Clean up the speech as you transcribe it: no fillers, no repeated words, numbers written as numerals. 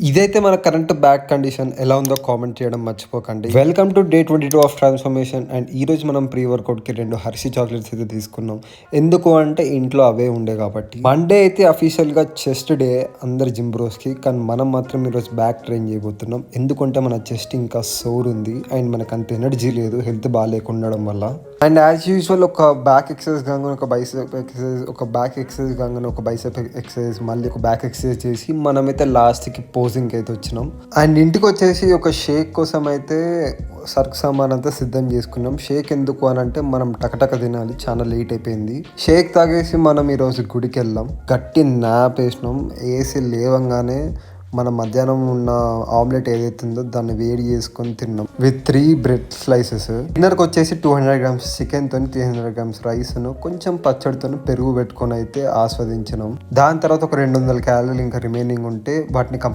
ఇదైతే మన current back condition ఎలా ఉందో కామెంట్ చేయడం మర్చిపోకండి. Welcome to day 22 of transformation. And ఈ రోజు మనం ప్రీ వర్కౌట్కి 2 హర్షీ చాక్లెట్స్ అయితే తీసుకున్నాం. ఎందుకు అంటే ఇంట్లో అవే ఉండే కాబట్టి. మండే అయితే అఫీషియల్గా చెస్ట్ డే అందరి జిమ్ బ్రోస్కి, కానీ మనం మాత్రం ఈరోజు బ్యాక్ ట్రైన్ చేయబోతున్నాం. ఎందుకంటే మన చెస్ట్ ఇంకా సోర్ ఉంది అండ్ మనకు అంత ఎనర్జీ లేదు హెల్త్ బాగాలేకుండడం వల్ల. అండ్ యాజ్ యూజువల్ ఒక బ్యాక్ ఎక్సర్సైజ్ కాగానే ఒక బైసెప్ ఎక్సర్సైజ్, ఒక బ్యాక్ ఎక్సర్సైజ్ కాగానే ఒక బైసెప్ ఎక్సర్సైజ్, మళ్ళీ ఒక బ్యాక్ ఎక్సర్సైజ్ చేసి మనమైతే లాస్ట్కి పోజింగ్కి అయితే వచ్చినాం. అండ్ ఇంటికి వచ్చేసి ఒక షేక్ కోసం అయితే సరుకు సామాన్ అంతా సిద్ధం చేసుకున్నాం. షేక్ ఎందుకు అని అంటే మనం టకటక తినాలి, చాలా లేట్ అయిపోయింది. షేక్ తాగేసి మనం ఈరోజు గుడికి వెళ్ళాం. గట్టి నాప్ వేసినాం. వేసి లేవంగానే మన మధ్యాహ్నం ఉన్న ఆమ్లెట్ ఏదైతే ఉందో దాన్ని వేడి చేసుకొని తిన్నాం విత్ 3 బ్రెడ్ స్లైసెస్. డిన్నర్కి వచ్చేసి 200 గ్రామ్స్ చికెన్తో 300 గ్రామ్స్ రైస్ను కొంచెం పచ్చడితో పెరుగు పెట్టుకొని అయితే ఆస్వాదించినాం. దాని తర్వాత ఒక 200 క్యాలరీలు ఇంకా రిమైనింగ్ ఉంటే వాటిని